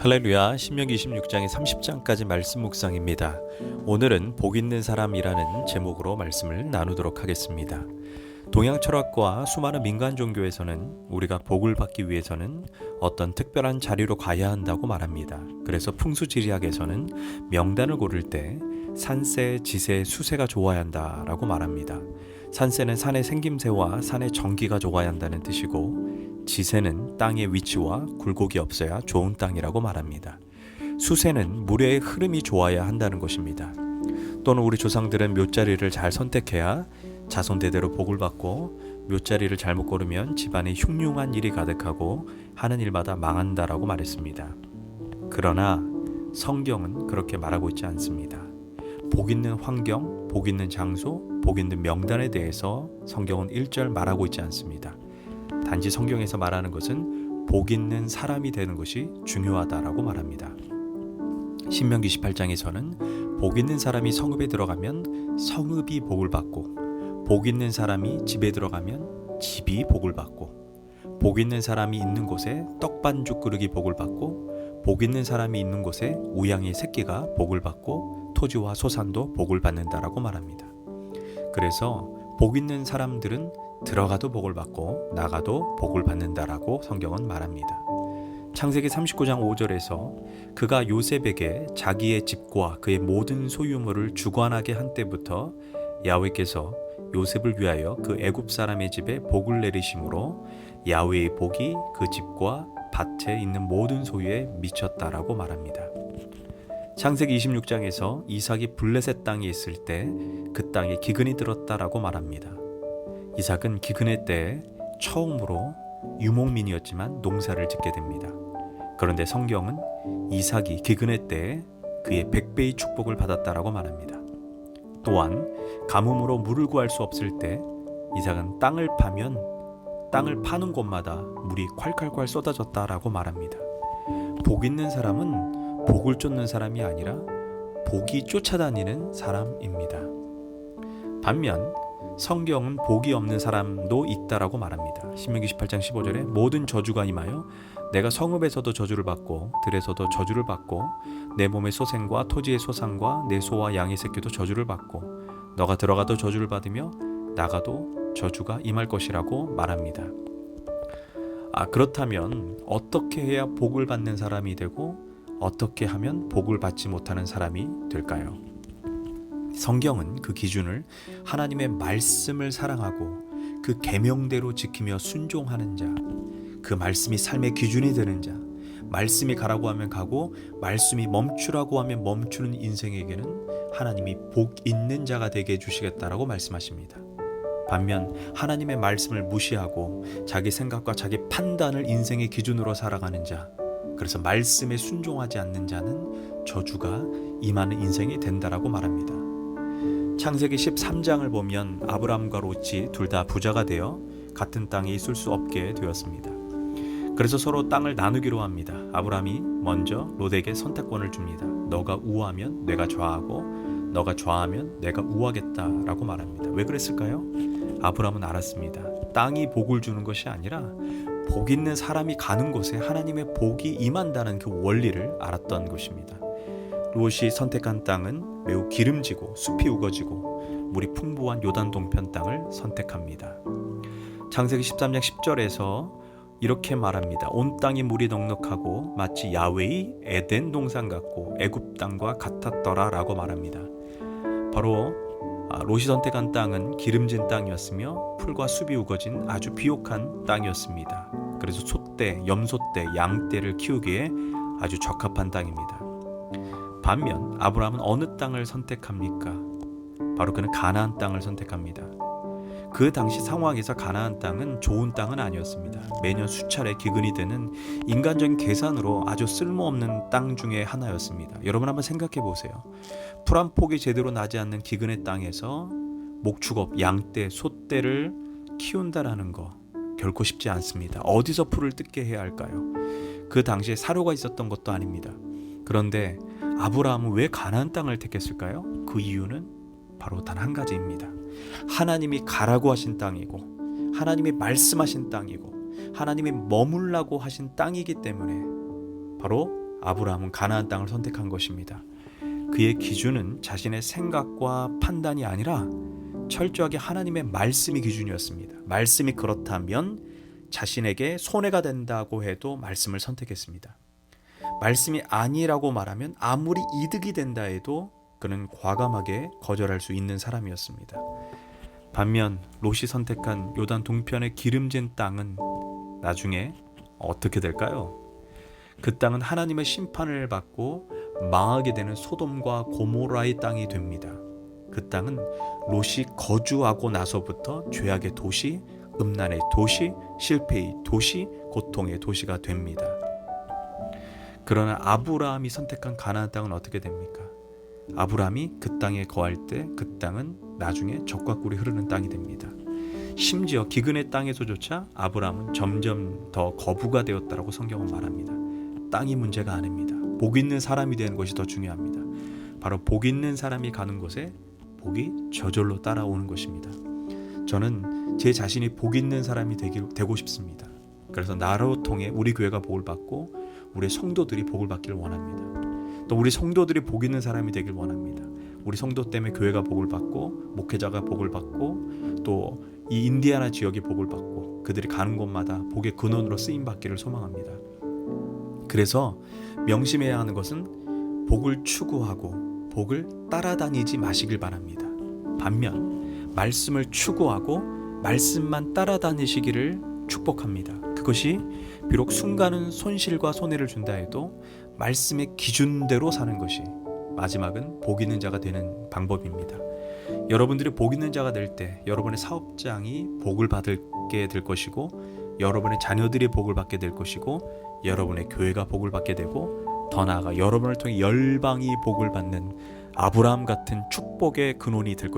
할렐루야, 신명기 26장의 30장까지 말씀 묵상입니다. 오늘은 복 있는 사람이라는 제목으로 말씀을 나누도록 하겠습니다. 동양 철학과 수많은 민간 종교에서는 우리가 복을 받기 위해서는 어떤 특별한 자리로 가야 한다고 말합니다. 그래서 풍수지리학에서는 명단을 고를 때 산세, 지세, 수세가 좋아야 한다라고 말합니다. 산세는 산의 생김새와 산의 정기가 좋아야 한다는 뜻이고, 지세는 땅의 위치와 굴곡이 없어야 좋은 땅이라고 말합니다. 수세는 물의 흐름이 좋아야 한다는 것입니다. 또는 우리 조상들은 묘자리를 잘 선택해야 자손 대대로 복을 받고, 묘자리를 잘못 고르면 집안에 흉흉한 일이 가득하고 하는 일마다 망한다라고 말했습니다. 그러나 성경은 그렇게 말하고 있지 않습니다. 복 있는 환경, 복 있는 장소, 복 있는 명단에 대해서 성경은 1절 말하고 있지 않습니다. 단지 성경에서 말하는 것은 복 있는 사람이 되는 것이 중요하다라고 말합니다. 신명기 18장에서는 복 있는 사람이 성읍에 들어가면 성읍이 복을 받고, 복 있는 사람이 집에 들어가면 집이 복을 받고, 복 있는 사람이 있는 곳에 떡반죽 그릇이 복을 받고, 복 있는 사람이 있는 곳에 우양의 새끼가 복을 받고, 토지와 소산도 복을 받는다라고 말합니다. 그래서 복 있는 사람들은 들어가도 복을 받고 나가도 복을 받는다라고 성경은 말합니다. 창세기 39장 5절에서 그가 요셉에게 자기의 집과 그의 모든 소유물을 주관하게 한 때부터 야훼께서 요셉을 위하여 그 애굽 사람의 집에 복을 내리심으로 야훼의 복이 그 집과 밭에 있는 모든 소유에 미쳤다라고 말합니다. 창세기 26장에서 이삭이 블레셋 땅에 있을 때 그 땅에 기근이 들었다라고 말합니다. 이삭은 기근의 때에 처음으로 유목민이었지만 농사를 짓게 됩니다. 그런데 성경은 이삭이 기근의 때에 그의 100배의 축복을 받았다라고 말합니다. 또한 가뭄으로 물을 구할 수 없을 때 이삭은 땅을 파면 땅을 파는 곳마다 물이 콸콸콸 쏟아졌다라고 말합니다. 복 있는 사람은 복을 쫓는 사람이 아니라 복이 쫓아다니는 사람입니다. 반면 성경은 복이 없는 사람도 있다라고 말합니다. 신명기 18장 15절에 모든 저주가 임하여 내가 성읍에서도 저주를 받고 들에서도 저주를 받고 내 몸의 소생과 토지의 소산과 내 소와 양의 새끼도 저주를 받고 너가 들어가도 저주를 받으며 나가도 저주가 임할 것이라고 말합니다. 그렇다면 어떻게 해야 복을 받는 사람이 되고 어떻게 하면 복을 받지 못하는 사람이 될까요? 성경은 그 기준을 하나님의 말씀을 사랑하고 그 계명대로 지키며 순종하는 자, 그 말씀이 삶의 기준이 되는 자, 말씀이 가라고 하면 가고 말씀이 멈추라고 하면 멈추는 인생에게는 하나님이 복 있는 자가 되게 해주시겠다라고 말씀하십니다. 반면 하나님의 말씀을 무시하고 자기 생각과 자기 판단을 인생의 기준으로 살아가는 자, 그래서 말씀에 순종하지 않는 자는 저주가 임하는 인생이 된다라고 말합니다. 창세기 13장을 보면 아브람과 롯이 둘 다 부자가 되어 같은 땅에 있을 수 없게 되었습니다. 그래서 서로 땅을 나누기로 합니다. 아브람이 먼저 롯에게 선택권을 줍니다. 너가 우하면 내가 좌하고 너가 좌하면 내가 우하겠다라고 말합니다. 왜 그랬을까요? 아브람은 알았습니다. 땅이 복을 주는 것이 아니라 복 있는 사람이 가는 곳에 하나님의 복이 임한다는 그 원리를 알았던 것입니다. 롯이 선택한 땅은 매우 기름지고 숲이 우거지고 물이 풍부한 요단 동편 땅을 선택합니다. 창세기 13장 10절에서 이렇게 말합니다. 온 땅이 물이 넉넉하고 마치 야훼의 에덴 동산 같고 애굽 땅과 같았더라 라고 말합니다. 바로 롯이 선택한 땅은 기름진 땅이었으며 풀과 숲이 우거진 아주 비옥한 땅이었습니다. 그래서 소떼, 염소떼, 양떼를 키우기에 아주 적합한 땅입니다. 반면 아브라함은 어느 땅을 선택합니까? 바로 그는 가나안 땅을 선택합니다. 그 당시 상황에서 가나안 땅은 좋은 땅은 아니었습니다. 매년 수차례 기근이 되는 인간적인 계산으로 아주 쓸모없는 땅 중에 하나였습니다. 여러분 한번 생각해 보세요. 풀 한 폭이 제대로 나지 않는 기근의 땅에서 목축업, 양떼, 소떼를 키운다라는 거 결코 쉽지 않습니다. 어디서 풀을 뜯게 해야 할까요? 그 당시에 사료가 있었던 것도 아닙니다. 그런데 아브라함은 왜 가나안 땅을 택했을까요? 그 이유는 바로 단 한 가지입니다. 하나님이 가라고 하신 땅이고 하나님이 말씀하신 땅이고 하나님이 머물라고 하신 땅이기 때문에 바로 아브라함은 가나안 땅을 선택한 것입니다. 그의 기준은 자신의 생각과 판단이 아니라 철저하게 하나님의 말씀이 기준이었습니다. 말씀이 그렇다면 자신에게 손해가 된다고 해도 말씀을 선택했습니다. 말씀이 아니라고 말하면 아무리 이득이 된다 해도 그는 과감하게 거절할 수 있는 사람이었습니다. 반면 롯이 선택한 요단 동편의 기름진 땅은 나중에 어떻게 될까요? 그 땅은 하나님의 심판을 받고 망하게 되는 소돔과 고모라의 땅이 됩니다. 그 땅은 롯이 거주하고 나서부터 죄악의 도시, 음란의 도시, 실패의 도시, 고통의 도시가 됩니다. 그러나 아브라함이 선택한 가나안 땅은 어떻게 됩니까? 아브라함이 그 땅에 거할 때 그 땅은 나중에 젖과 꿀이 흐르는 땅이 됩니다. 심지어 기근의 땅에서조차 아브라함은 점점 더 거부가 되었다라고 성경은 말합니다. 땅이 문제가 아닙니다. 복 있는 사람이 되는 것이 더 중요합니다. 바로 복 있는 사람이 가는 곳에 복이 저절로 따라오는 것입니다. 저는 제 자신이 복 있는 사람이 되고 싶습니다. 그래서 나로 통해 우리 교회가 복을 받고 우리 성도들이 복을 받기를 원합니다. 또 우리 성도들이 복 있는 사람이 되길 원합니다. 우리 성도 때문에 교회가 복을 받고 목회자가 복을 받고 또 이 인디아나 지역이 복을 받고 그들이 가는 곳마다 복의 근원으로 쓰임 받기를 소망합니다. 그래서 명심해야 하는 것은 복을 추구하고 복을 따라다니지 마시길 바랍니다. 반면 말씀을 추구하고 말씀만 따라다니시기를 축복합니다. 그것이 비록 순간은 손실과 손해를 준다 해도 말씀의 기준대로 사는 것이 마지막은 복 있는 자가 되는 방법입니다. 여러분들이 복 있는 자가 될 때 여러분의 사업장이 복을 받게 될 것이고 여러분의 자녀들이 복을 받게 될 것이고 여러분의 교회가 복을 받게 되고 더 나아가 여러분을 통해 열방이 복을 받는 아브라함 같은 축복의 근원이 될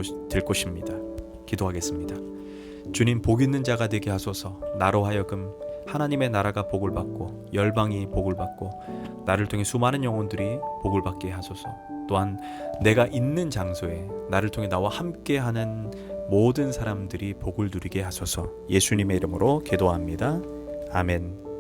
것입니다. 기도하겠습니다. 주님, 복 있는 자가 되게 하소서. 나로 하여금 하나님의 나라가 복을 받고 열방이 복을 받고 나를 통해 수많은 영혼들이 복을 받게 하소서. 또한 내가 있는 장소에 나를 통해 나와 함께하는 모든 사람들이 복을 누리게 하소서. 예수님의 이름으로 기도합니다. 아멘.